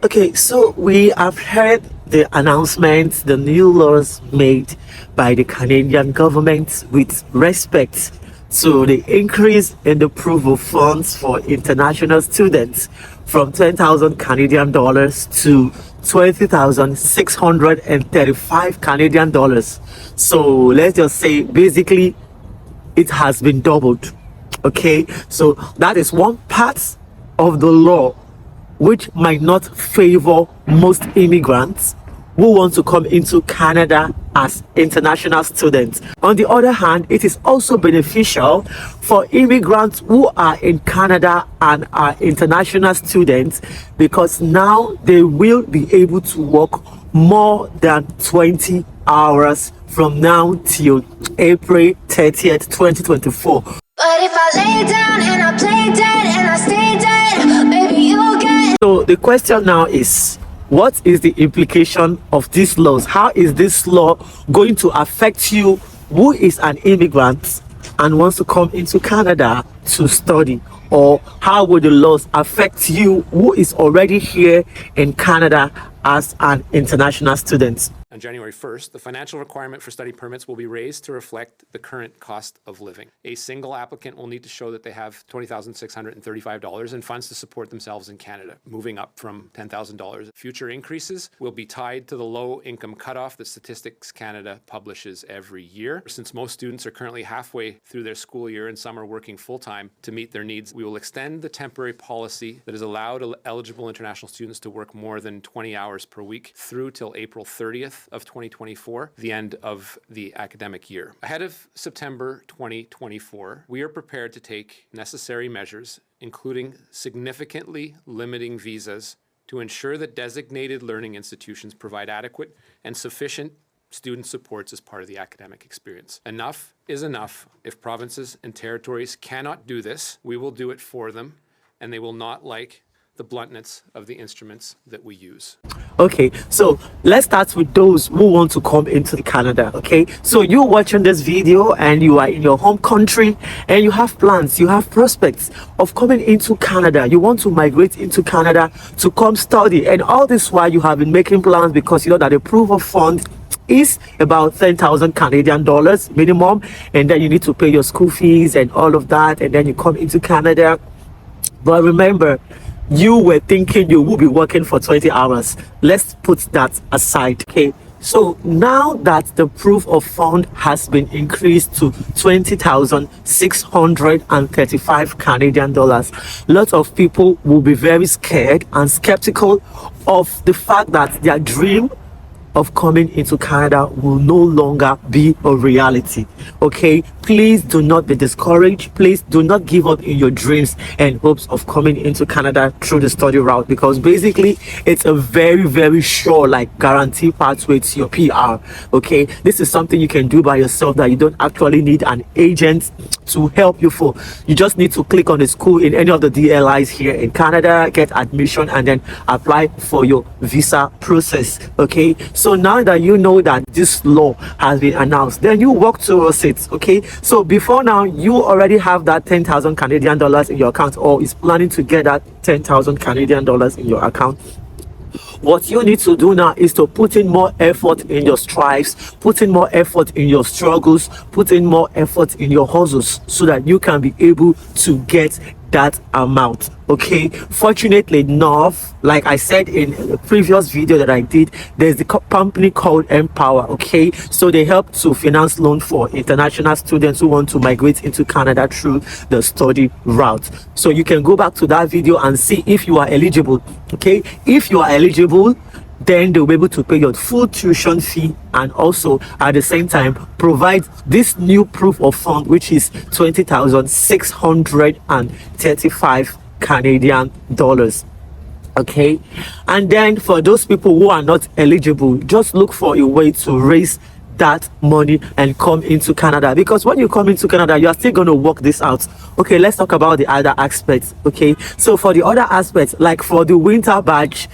Okay, so we have heard the announcements, the new laws made by the Canadian government with respect to the increase in the proof of funds for international students from 10,000 Canadian dollars to 20,635 Canadian dollars. So let's just say basically it has been doubled. Okay, so that is one part of the law which might not favor most immigrants who want to come into Canada as international students. On the other hand, it is also beneficial for immigrants who are in Canada and are international students, because now they will be able to work more than 20 hours from now till April 30th, 2024. But if I lay down and I play dead and I stay dead, maybe you'll get. So the question now is, what is the implication of these laws? How is this law going to affect you who is an immigrant and wants to come into Canada to study? Or how will the laws affect you who is already here in Canada as an international student? On January 1st, the financial requirement for study permits will be raised to reflect the current cost of living. A single applicant will need to show that they have $20,635 in funds to support themselves in Canada, moving up from $10,000. Future increases will be tied to the low income cutoff that Statistics Canada publishes every year. Since most students are currently halfway through their school year and some are working full-time to meet their needs, we will extend the temporary policy that has allowed eligible international students to work more than 20 hours per week through till April 30th of 2024, the end of the academic year. Ahead of September 2024, we are prepared to take necessary measures, including significantly limiting visas to ensure that designated learning institutions provide adequate and sufficient student supports as part of the academic experience. Enough is enough. If provinces and territories cannot do this, we will do it for them, and they will not like the bluntness of the instruments that we use. Okay, so let's start with those who want to come into Canada. Okay, so you're watching this video and you are in your home country and you have plans, you have prospects of coming into Canada. You want to migrate into Canada to come study, and all this while you have been making plans because you know that the proof of funds is about 10,000 Canadian dollars minimum, and then you need to pay your school fees and all of that, and then you come into Canada. But remember, you were thinking you will be working for 20 hours. Let's put that aside. Okay, so now that the proof of fund has been increased to 20,635 Canadian dollars, lots of people will be very scared and skeptical of the fact that their dream of coming into Canada will no longer be a reality. Okay, please do not be discouraged. Please do not give up in your dreams and hopes of coming into Canada through the study route, because basically it's a very sure, like, guarantee pathway to your PR. Okay, this is something you can do by yourself, that you don't actually need an agent to help you for. You just need to click on the school in any of the DLIs here in Canada, get admission, and then apply for your visa process. Okay, so now that you know that this law has been announced, then you work towards it. Okay, so before now you already have that 10,000 Canadian dollars in your account, or is planning to get that 10,000 Canadian dollars in your account. What you need to do now is to put in more effort in your strives, put in more effort in your struggles, put in more effort in your hustles, so that you can be able to get that amount. Okay, fortunately enough, like I said in the previous video that I did, there's the company called Empower. Okay, so they help to finance loan for international students who want to migrate into Canada through the study route. So you can go back to that video and see if you are eligible. Okay, if you are eligible, then they'll be able to pay your full tuition fee, and also at the same time provide this new proof of fund, which is 20,635 Canadian dollars. Okay, and then for those people who are not eligible, just look for a way to raise that money and come into Canada, because when you come into Canada, you are still going to work this out. Okay, let's talk about the other aspects. Okay, so for the other aspects, like for the winter badge,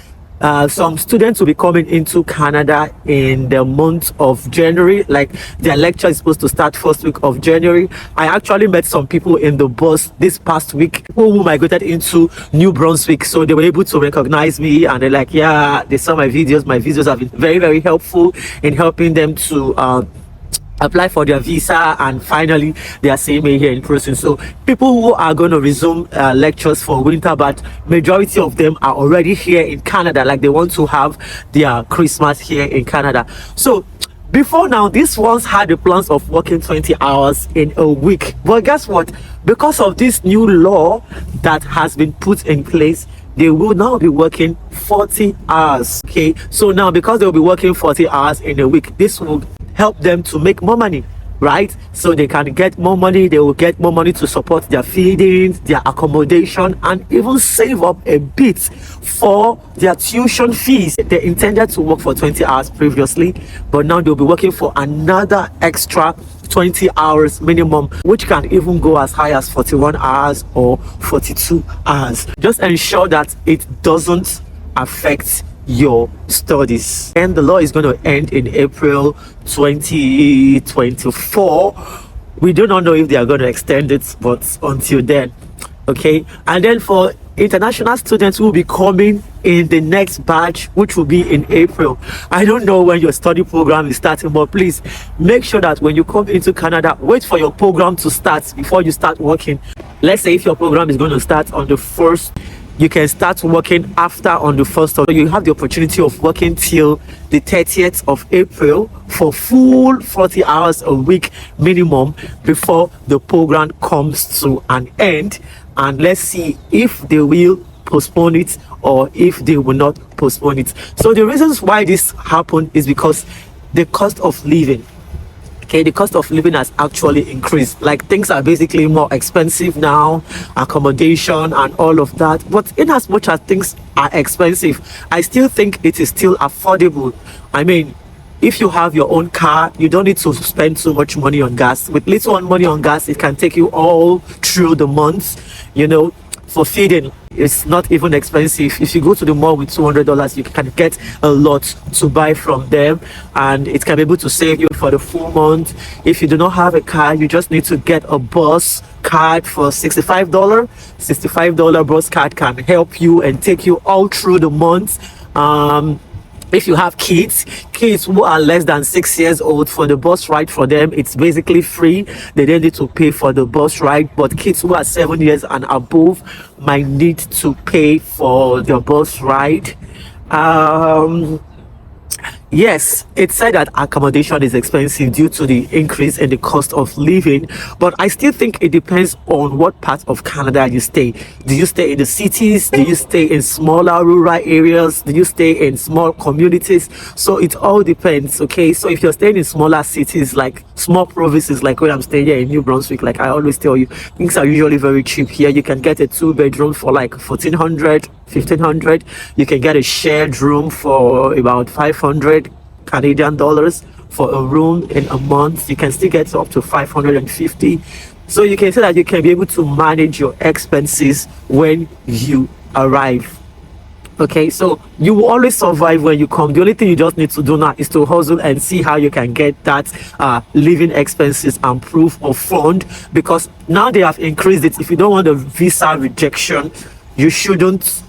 Some students will be coming into Canada in the month of January. Like their lecture is supposed to start first week of January. I actually met some people in the bus this past week who migrated into New Brunswick, so they were able to recognize me, and they're like, yeah, they saw my videos. My videos have been very, very helpful in helping them to apply for their visa, and finally they are seeing me here in person. So people who are going to resume lectures for winter, but majority of them are already here in Canada, like they want to have their Christmas here in Canada. So before now, these ones had the plans of working 20 hours in a week, but guess what? Because of this new law that has been put in place, they will now be working 40 hours. Okay, so now because they will be working 40 hours in a week, this will help them to make more money, right? So they can get more money. They will get more money to support their feedings, their accommodation, and even save up a bit for their tuition fees. They intended to work for 20 hours previously, but now they'll be working for another extra 20 hours minimum, which can even go as high as 41 hours or 42 hours. Just ensure that it doesn't affect your studies. And the law is going to end in April 2024. We do not know if they are going to extend it, but until then, okay. And then for international students who will be coming in the next batch, which will be in April, I don't know when your study program is starting, but please make sure that when you come into Canada, wait for your program to start before you start working. Let's say if your program is going to start on the 1st, you can start working after on the 1st. So you have the opportunity of working till the 30th of April for full 40 hours a week minimum before the program comes to an end. And let's see if they will postpone it or if they will not postpone it. So the reasons why this happened is because the cost of living. Okay, the cost of living has actually increased. Like things are basically more expensive now, accommodation and all of that. But in as much as things are expensive, I still think it is still affordable. I mean, if you have your own car, you don't need to spend so much money on gas. With little money on gas, it can take you all through the month, you know. For feeding, it's not even expensive. If you go to the mall with $200, you can get a lot to buy from them, and it can be able to save you for the full month. If you do not have a car, you just need to get a bus card for $65. $65 bus card can help you and take you all through the month. If you have kids who are less than 6 years old, for the bus ride for them, it's basically free. They don't need to pay for the bus ride, but kids who are 7 years and above might need to pay for the bus ride. Yes, it said that accommodation is expensive due to the increase in the cost of living, but I still think it depends on what part of Canada you stay. Do you stay in the cities? Do you stay in smaller rural areas? Do you stay in small communities? So it all depends, okay? So if you're staying in smaller cities, like small provinces, like where I'm staying here in New Brunswick, like I always tell you, things are usually very cheap here. You can get a 2-bedroom for like 1,400, 1,500. You can get a shared room for about 500 Canadian dollars for a room in a month. You can still get up to 550. So you can say that you can be able to manage your expenses when you arrive. Okay, so you will always survive when you come. The only thing you just need to do now is to hustle and see how you can get that living expenses and proof of fund, because now they have increased it. If you don't want a visa rejection, you shouldn't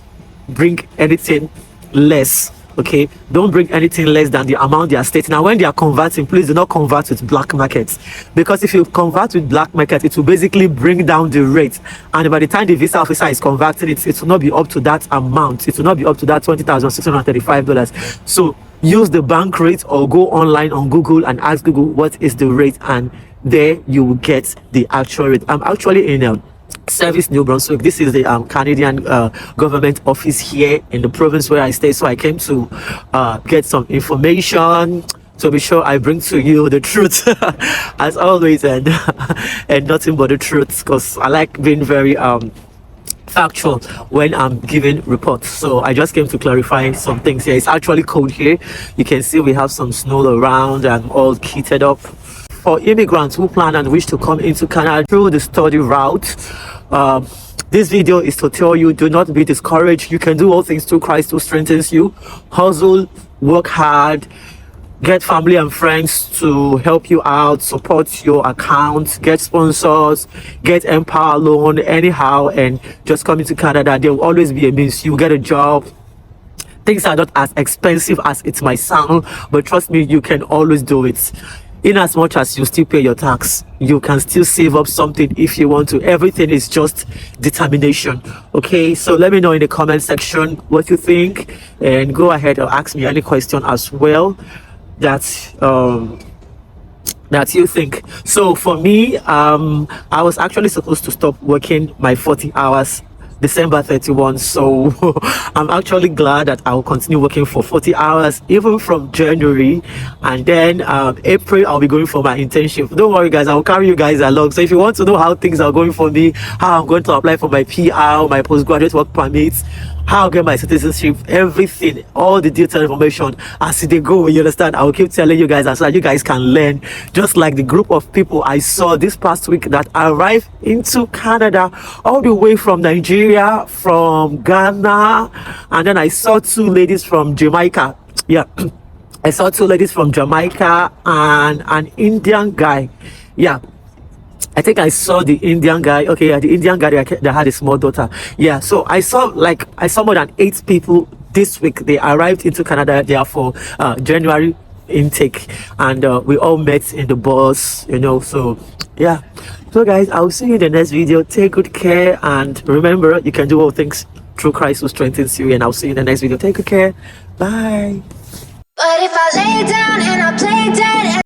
bring anything less. Okay, don't bring anything less than the amount they are stating. Now when they are converting, please do not convert with black markets, because if you convert with black market, it will basically bring down the rate, and by the time the visa officer is converting it, it will not be up to that amount. It will not be up to that $20,635. So use the bank rate or go online on Google and ask Google what is the rate, and there you will get the actual rate. I'm actually in Service, New Brunswick. This is the Canadian government office here in the province where I stay. So I came to get some information to be sure I bring to you the truth as always, and and nothing but the truth, because I like being very factual when I'm giving reports. So I just came to clarify some things here. It's actually cold here. You can see we have some snow around and all kitted up. For immigrants who plan and wish to come into Canada through the study route, This video is to tell you, do not be discouraged. You can do all things through Christ who strengthens you. Hustle, work hard, get family and friends to help you out, support your account, get sponsors, get Empower loan anyhow, and just come into Canada. There will always be a means. You get a job. Things are not as expensive as it might sound, but trust me, you can always do it. In as much as you still pay your tax, you can still save up something if you want to. Everything is just determination. Okay, so let me know in the comment section what you think, and go ahead or ask me any question as well that you think. So for me, I was actually supposed to stop working my 40 hours December 31, so I'm actually glad that I'll continue working for 40 hours even from January, and then April I'll be going for my internship. Don't worry guys, I'll carry you guys along. So if you want to know how things are going for me, how I'm going to apply for my PR, my postgraduate work permits, how I get my citizenship, everything, all the detailed information as they go, you understand, I'll keep telling you guys, so that you guys can learn, just like the group of people I saw this past week that arrived into Canada all the way from Nigeria, from Ghana, and then I saw two ladies from Jamaica. Yeah, I saw two ladies from Jamaica and an Indian guy. Yeah, I think I saw the Indian guy. Okay, yeah, the Indian guy that had a small daughter. Yeah, so I saw more than 8 people this week. They arrived into Canada there for January intake, and we all met in the bus, you know. So yeah, so guys, I'll see you in the next video. Take good care, and remember, you can do all things through Christ who strengthens you. And I'll see you in the next video. Take good care. Bye. But if I lay down and I play dead